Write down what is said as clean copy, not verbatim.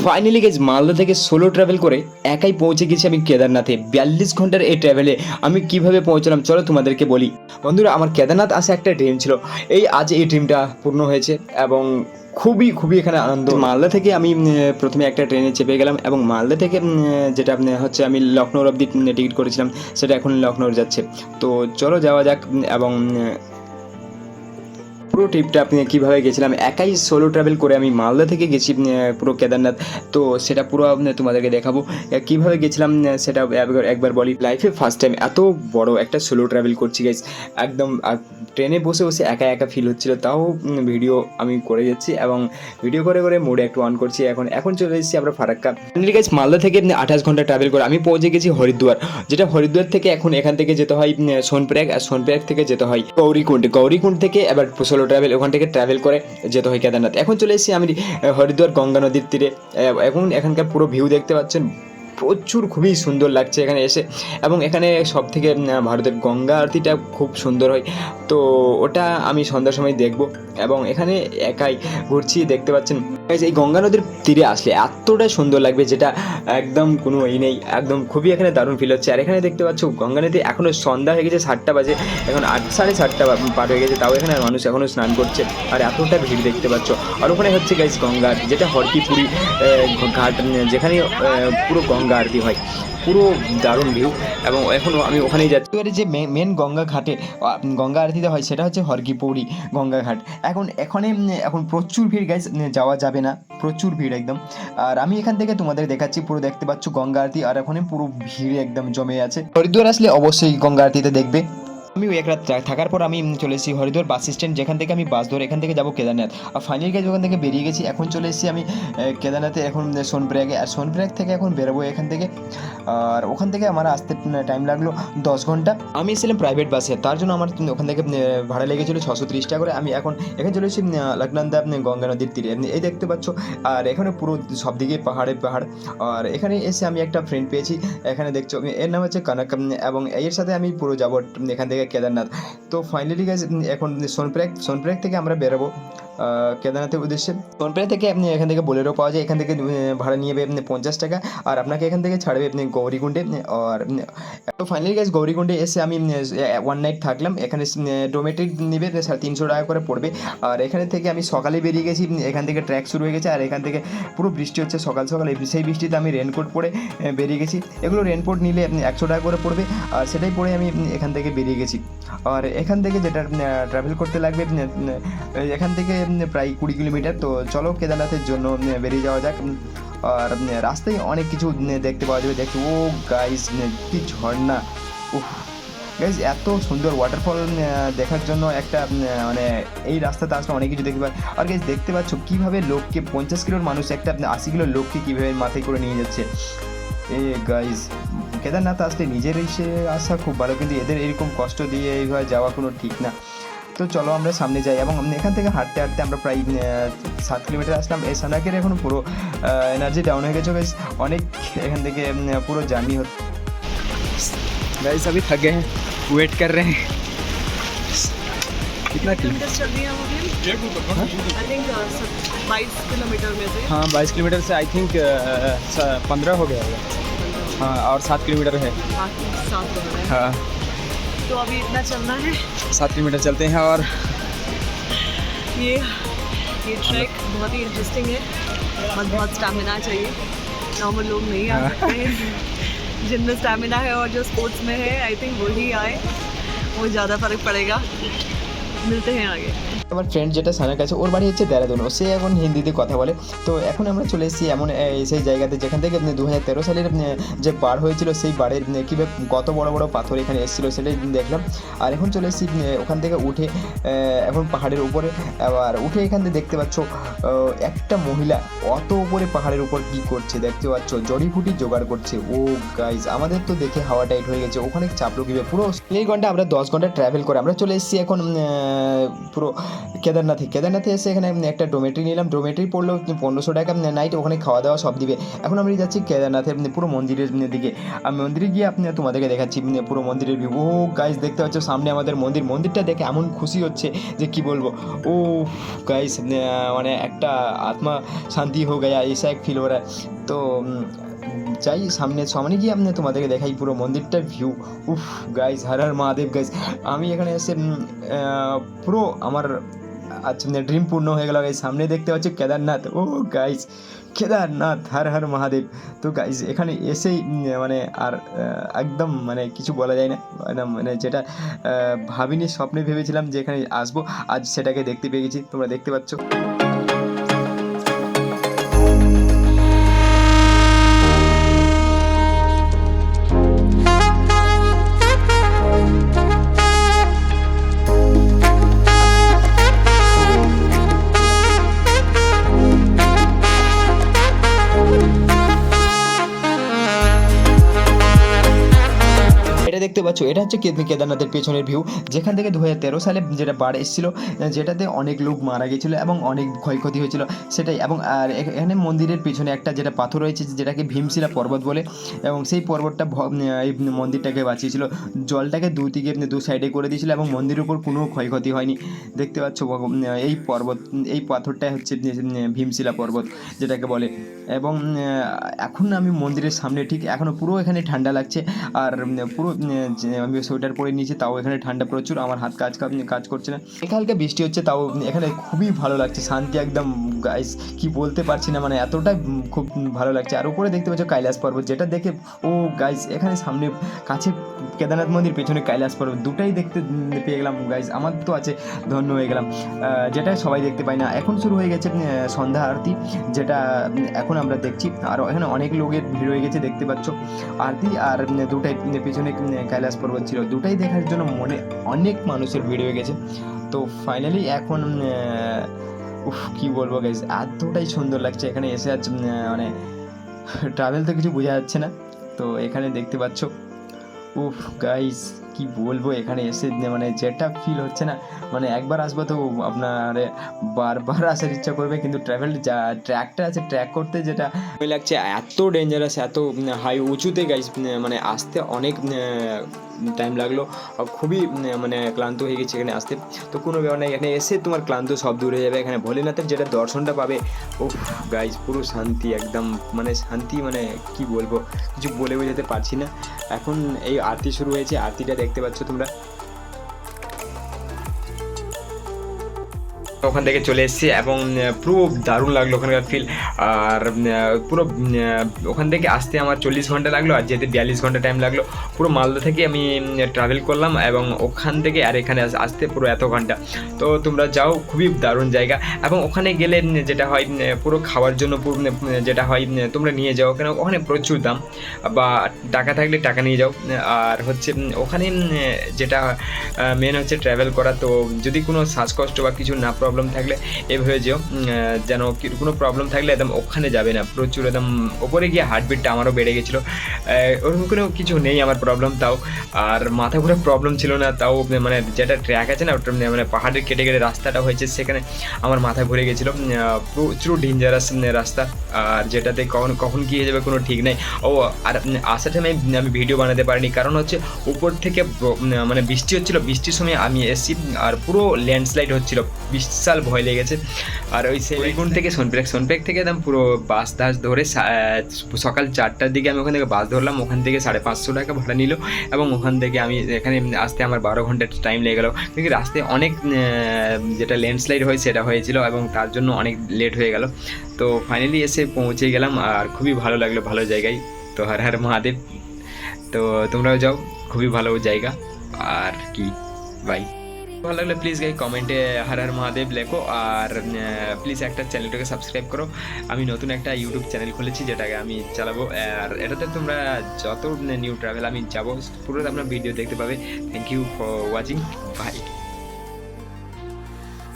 Finally guys Malda থেকে solo travel করে একাই পৌঁছে গেছি আমি কেদারনাথে। 42 ঘন্টার এই ট্রাভেলে আমি কিভাবে পৌঁছলাম চলো তোমাদেরকে বলি। বন্ধুরা, আমার কেদারনাথ আসা একটা ড্রিম ছিল, আজ এই ড্রিমটা পূর্ণ হয়েছে এবং খুবই খুবই এখানে আনন্দ। মালদা থেকে আমি প্রথমে একটা ট্রেনে চেপে গেলাম এবং মালদা থেকে যেটা হচ্ছে আমি লখনৌর অবধি টিকিট করেছিলাম, সেটা এখন লখনৌর যাচ্ছে। তো চলো যাওয়া যাক। এবং পুরো ট্রিপটা আপনি কীভাবে গেছিলাম, একাই সোলো ট্রাভেল করে আমি মালদা থেকে গেছি পুরো কেদারনাথ। তো সেটা পুরো তোমাদেরকে দেখাবো কীভাবে গেছিলাম। সেটা একবার বলি, লাইফে ফার্স্ট টাইম এত বড় একটা সোলো ট্রাভেল করছি গাইজ। একদম ট্রেনে বসে বসে একা একা ফিল হচ্ছিলো, তাও ভিডিও আমি করে যাচ্ছি এবং ভিডিও করে করে মোডে একটু অন করছি। এখন চলে এসেছি আমরা ফারাক্কা। ফাইনালি গাইজ মালদা থেকে 28 ঘন্টা ট্রাভেল করে আমি পৌঁছে গেছি হরিদ্বার, যেটা হরিদ্বার থেকে এখান থেকে যেতে হয় সোনপ্রয়াগ, আর সোনপ্রয়াগ থেকে যেতে হয় গৌরীকুণ্ড থেকে এবার সোলো ট্রাভেল ওখান থেকে ট্রাভেল করে যেতে হয় কেদারনাথ। এখন চলে এসেছি আমি হরিদ্বার গঙ্গা নদীর তীরে। এখন এখানকার পুরো ভিউ দেখতে পাচ্ছেন, প্রচুর খুবই সুন্দর লাগছে এখানে এসে। এবং এখানে সব থেকে ভারতের গঙ্গা আরতিটা খুব সুন্দর হয়, তো ওটা আমি সন্ধ্যার সময় দেখব। এবং এখানে একাই ঘুরছি, দেখতে পাচ্ছেন এই গঙ্গা নদীর তীরে আসলে এতটা সুন্দর লাগবে, যেটা একদম কোনো নেই, একদম খুবই এখানে দারুণ ফিল হচ্ছে। আর এখানে দেখতে পাচ্ছ গঙ্গা নদী এখনও সন্ধ্যা হয়ে গেছে, 7টা বাজে, এখন 7:30 পার হয়ে গেছে, তাও এখানে মানুষ এখনও স্নান করছে আর এতটা ভিড় দেখতে পাচ্ছ। আর ওখানে হচ্ছে গাইস গঙ্গা আরতি, যেটা হরকিপুরি ঘাট, যেখানে পুরো গঙ্গা আরতি হয়, পুরো দারুণ ভিউ। এবং এখন আমি ওখানেই যাচ্ছি। এবারে যে মেন গঙ্গা ঘাটে গঙ্গা আরতিতে হয় সেটা হচ্ছে হরকিপৌরি গঙ্গা ঘাট। এখন প্রচুর ভিড় গাইস, যাওয়া যাবে না, প্রচুর ভিড় একদম। আর আমি এখান থেকে তোমাদের দেখাচ্ছি, পুরো দেখতে পাচ্ছ গঙ্গা আরতি, আর ওখানে পুরো ভিড় একদম জমে আছে। হরিদ্বার আসলে অবশ্যই গঙ্গা আরতিতে দেখবে। আমি এক রাত থাকার পর আমি চলে এসেছি হরিদ্বার বাস স্ট্যান্ড, যেখান থেকে আমি বাস ধরে এখান থেকে যাবো কেদারনাথ। আর ফাইনালি গাইজ ওখান থেকে বেরিয়ে গেছি, এখন চলে এসেছি আমি কেদারনাথে, এখন সোনপ্রয়াগে। আর সোনপ্রয়াগ থেকে এখন বেরোবো এখান থেকে। আর ওখান থেকে আমার আসতে টাইম লাগলো 10 ঘন্টা। আমি এসেছিলাম প্রাইভেট বাসে, তার জন্য আমার ওখান থেকে ভাড়া লেগেছিলো 630 টাকা করে। আমি এখানে চলে এসেছি লখনন্দা গঙ্গা নদীর তীরে, এই দেখতে পাচ্ছ। আর এখানে পুরো সব দিকে পাহাড়। আর এখানে এসে আমি একটা ফ্রেন্ড পেয়েছি, এখানে দেখছো, এর নাম হচ্ছে কানাক, এবং এর সাথে আমি পুরো যাবো এখান থেকে কেদারনাথ। তো ফাইনালি গাইজ এখন সোনপ্রয়াগ থেকে আমরা বেরোবো কেদারনাথের উদ্দেশ্যে। সোনপ্রয়াগ থেকে আপনি এখান থেকে বোলেরো পাওয়া যায়, এখান থেকে ভাড়া নিয়ে যাবে 50 টাকা, আর আপনাকে এখান থেকে ছাড়বে আপনি গৌরীকুণ্ডে। আর তো ফাইনালি গাইজ গৌরীকুণ্ডে এসে আমি 1 নাইট থাকলাম। এখানে ডোমেট্রি নেবে 350 টাকা করে পড়বে। আর এখানে থেকে আমি সকালে বেরিয়ে গেছি, এখান থেকে ট্র্যাক শুরু হয়ে গেছে, আর এখান থেকে পুরো বৃষ্টি হচ্ছে সকাল সেই বৃষ্টিতে আমি রেনকোট পরে বেরিয়ে গেছি। এগুলো রেনকোট নিলে 100 টাকা করে পড়বে, আর সেটাই পরে আমি এখান থেকে বেরিয়ে গেছি। আর এখান থেকে যেটা ট্রাভেল করতে লাগবে এখান থেকে প্রায় 20 কিলোমিটার। তো চলো কেদারনাথের জন্য বেরিয়ে যাওয়া যাক। আর রাস্তায় অনেক কিছু দেখতে পাওয়া যাবে। দেখো ও গাইজ, কি ঝর্ণা! উফ গাইজ, এত সুন্দর ওয়াটারফল দেখার জন্য একটা মানে এই রাস্তাতে আসলে অনেক কিছু দেখতে পাই। আর গাইজ দেখতে পাচ্ছ কীভাবে লোককে 50 কিলোর মানুষ একটা 80 কিলোর লোককে কীভাবে মাথায় করে নিয়ে যাচ্ছে। গাইজ, কেদারনাথ আসলে নিজের এসে আসা খুব ভালো, কিন্তু এদের এরকম কষ্ট দিয়ে এইভাবে যাওয়া কোনো ঠিক না। তো চলো আমরা সামনে যাই। এবং এখান থেকে হাঁটতে হাঁটতে আমরা প্রায় 7 কিলোমিটার আসলাম। এই সানাকের এখন পুরো এনার্জি ডাউন হয়ে গেছে গাইজ, অনেক এখান থেকে পুরো জার্নি হচ্ছে। गाइस अभी थक गए हैं, वेट कर रहे हैं। कितना किलोमीटर चल रही है अभी? आई थिंक 22 किलोमीटर में से। हाँ 22 किलोमीटर से आई थिंक 15 हो गया होगा। हाँ और 7 किलोमीटर है। 7 किलोमीटर। हाँ तो अभी इतना चलना है, 7 किलोमीटर चलते हैं। और ये ट्रैक बहुत ही इंटरेस्टिंग है, बहुत स्टैमिना चाहिए, नॉर्मल लोग नहीं आ सकते हैं। जिनमें स्टैमिना है और जो स्पोर्ट्स में है, आई थिंक वही आए, वो ज़्यादा फर्क पड़ेगा। मिलते हैं आगे। আমার ফ্রেন্ড যেটা সানার কাছে, ওর বাড়ি হচ্ছে দেরাদুন, সে এখন হিন্দিতে কথা বলে। তো এখন আমরা চলে এসেছি এমন সেই জায়গাতে যেখান থেকে 2013 সালের যে বার হয়েছিল, সেই বাড়ির কীভাবে কত বড় বড় পাথর এখানে এসেছিলো সেটাই দেখলাম। আর এখন চলে এসেছি ওখান থেকে উঠে এখন পাহাড়ের উপরে। আবার উঠে এখান থেকে দেখতে পাচ্ছ একটা মহিলা অত উপরে পাহাড়ের উপর কী করছে দেখতে পাচ্ছ, জড়িফুটি জোগাড় করছে। ও গাইজ, আমাদের তো দেখে হাওয়া টাইট হয়ে গেছে, ওখানে চাপলো কীভাবে পুরো 3 ঘন্টা আমরা 10 ঘন্টা ট্রাভেল করে আমরা চলে এসেছি এখন পুরো কেদারনাথে এসে এখানে একটা ডোমেট্রি নিলাম। ডোমেট্রি পড়লো 1500 টাকা নাইট, ওখানে খাওয়া দাওয়া সব দিবে। এখন আমি যাচ্ছি কেদারনাথের পুরো মন্দিরের দিকে। আমি মন্দিরে গিয়ে তোমাদেরকে দেখাচ্ছি পুরো মন্দিরের ভিউ। ও গাইস দেখতে পাচ্ছ সামনে আমাদের মন্দিরটা দেখে এমন খুশি হচ্ছে যে কি বলবো। ও গাইস মানে একটা আত্মা শান্তি হয়ে গেয়া ऐसा एक फील हो रहा है। তো যাই সামনে গিয়ে তোমাদেরকে দেখাই পুরো মন্দিরটার ভিউ। উফ গাইস, হর হর মহাদেব গাইস। আমি এখানে এসে পুরো আমার আচ্ছা ড্রিম পূর্ণ হয়ে গেল গাইস। সামনে দেখতে পাচ্ছি কেদারনাথ। ও গাইস কেদারনাথ, হর হর মহাদেব। তো গাইস এখানে এসেই মানে আর একদম মানে কিছু বলা যায় না, মানে যেটা ভাবিনি, স্বপ্নে ভেবেছিলাম যে এখানে আসবো, আজ সেটাকে দেখতে পেয়ে গেছি। তোমরা দেখতে পাচ্ছ। এটা দেখতে পাচ্ছ, এটা হচ্ছে কেদারনাথের পেছনের ভিউ, যেখান থেকে 2013 সালে যেটা বাড় এসেছিলো, যেটাতে অনেক লোক মারা গেছিলো এবং অনেক ক্ষয়ক্ষতি হয়েছিল সেটাই। এবং আর এখানে মন্দিরের পেছনে একটা যেটা পাথর রয়েছে যেটাকে ভীমশিলা পর্বত বলে, এবং সেই পর্বতটা এই মন্দিরটাকে বাঁচিয়েছিল। জলটাকে দু সাইডে করে দিয়েছিল এবং মন্দিরের উপর কোনো ক্ষয়ক্ষতি হয়নি। দেখতে পাচ্ছ এই পাথরটাই হচ্ছে ভীমশিলা পর্বত যেটাকে বলে। এবং এখন আমি মন্দিরের সামনে, ঠিক এখনও পুরো এখানে ঠান্ডা লাগছে, আর পুরো আমি সোয়েটার পরে নিয়েছি, তাও এখানে ঠান্ডা প্রচুর, আমার হাত কাজ করছে না। হালকা বৃষ্টি হচ্ছে, তাও এখানে খুবই ভালো লাগছে, শান্তি একদম গাইস, কি বলতে পারছি না, মানে এতটাই খুব ভালো লাগছে। আর উপরে দেখতে পাচ্ছ কৈলাস পর্বত, যেটা দেখে ও গাইস এখানে সামনে কাছে কেদারনাথ মন্দির, পেছনে কৈলাস পর্বত, দুটাই দেখতে পেয়ে গেলাম গাইস। আমার তো আছে, ধন্য হয়ে গেলাম, যেটা সবাই দেখতে পায় না। এখন শুরু হয়ে গেছে সন্ধ্যা আরতি, যেটা এখন আমরা দেখছি। আর এখানে অনেক লোকের ভিড় হয়ে গেছে, দেখতে পাচ্ছ আরতি। আর দুটাই পেছনে কৈলাস পর্বত ছিল, দুটাই দেখার জন্য মনে অনেক মানুষের ভিড় হয়ে গেছে। তো ফাইনালি এখন কি বলবো গাইজ, এতটাই সুন্দর লাগছে এখানে এসে। আজ মানে ট্রাভেল তো কিছু বোঝা যাচ্ছে না। তো এখানে দেখতে পাচ্ছ গাইজ, কি বলবো, এখানে এসে মানে যেটা ফিল হচ্ছে না, মানে একবার আসবো তো আপনার বারবার আসার ইচ্ছা করবে। কিন্তু ট্র্যাকটা আছে, ট্র্যাক করতে যেটা লাগছে এত ডেঞ্জারাস, এত হাই উঁচুতে গাইজ, মানে আসতে অনেক টাইম লাগলো, খুবই মানে ক্লান্ত হয়ে গেছে এখানে আসতে। তো কোনো ব্যাপার নাই, এখানে এসে তোমার ক্লান্ত সব দূর হয়ে যাবে। এখানে ভোলেনাথের যেটা দর্শনটা পাবে, গাইজ পুরো শান্তি একদম, মানে শান্তি, মানে কি বলবো, কিছু বলে বোঝাতে পারছি না। এখন এই আরতি শুরু হয়েছে, আরতিটা দেখতে পাচ্ছ তোমরা। ওখান থেকে চলে এসেছি এবং পুরো দারুণ লাগলো ওখানকার ফিল। আর পুরো ওখান থেকে আসতে আমার 40 ঘন্টা লাগলো, আর যেতে 42 ঘন্টা টাইম লাগলো। পুরো মালদা থেকে আমি ট্রাভেল করলাম, এবং ওখান থেকে আর এখানে আসতে পুরো এত ঘন্টা। তো তোমরা যাও, খুবই দারুণ জায়গা। এবং ওখানে গেলে যেটা হয়, পুরো খাওয়ার জন্য পুরো যেটা হয় তোমরা নিয়ে যাও, কেন ওখানে প্রচুর দাম, বা টাকা থাকলে টাকা নিয়ে যাও। আর হচ্ছে ওখানে যেটা মেন হচ্ছে ট্রাভেল করা। তো যদি কোনো শ্বাসকষ্ট বা কিছু না প্রবলেম থাকলে এভাবে যেও, যেন কোনো প্রবলেম থাকলে একদম ওখানে যাবে না। প্রচুর একদম ওপরে গিয়ে হার্টবিটটা আমারও বেড়ে গেছিলো। ওরকম কোনো কিছু নেই আমার প্রবলেম, তাও আর মাথা ঘুরে প্রবলেম ছিল না, তাও মানে যেটা ট্র্যাক আছে না, ওটা মানে পাহাড়ের কেটে রাস্তাটা হয়েছে, সেখানে আমার মাথা ঘুরে গেছিলো। প্রচুর ডেঞ্জারাস রাস্তা, আর যেটাতে কখন কী হয়ে যাবে কোনো ঠিক নেই। আর আসার টাইমে আমি ভিডিও বানাতে পারিনি, কারণ হচ্ছে উপর থেকে মানে বৃষ্টি হচ্ছিলো, বৃষ্টির সময় আমি এসেছি, আর পুরো ল্যান্ডস্লাইড হচ্ছিলো, বিশাল ভয় লেগেছে। আর ওই সেগুন থেকে সোনপ্রেক থেকে একদম পুরো বাস ধরে সকাল 4টার দিকে আমি ওখান থেকে বাস ধরলাম। ওখান থেকে 550 টাকা ভাড়া নিল, এবং ওখান থেকে আমি এখানে আসতে আমার 12 ঘন্টা টাইম লেগে গেলো, কিন্তু রাস্তায় অনেক যেটা ল্যান্ডস্লাইড হয় সেটা হয়েছিল, এবং তার জন্য অনেক লেট হয়ে গেল। তো ফাইনালি এসে পৌঁছে গেলাম, আর খুবই ভালো লাগলো, ভালো জায়গায়। তো হর হর মহাদেব। তো তোমরাও যাও, খুবই ভালো জায়গা। আর কি বাই, ভালো লাগলে প্লিজ গাই কমেন্টে হর হর মহাদেব লেখো, আর প্লিজ একটা চ্যানেলটাকে সাবস্ক্রাইব করো। আমি নতুন একটা ইউটিউব চ্যানেল খুলেছি, যেটাকে আমি চালাবো, আর এটাতে তোমরা যত নিউ ট্রাভেল আমি যাবো পুরো আপনার ভিডিও দেখতে পাবে। Thank you for watching, by.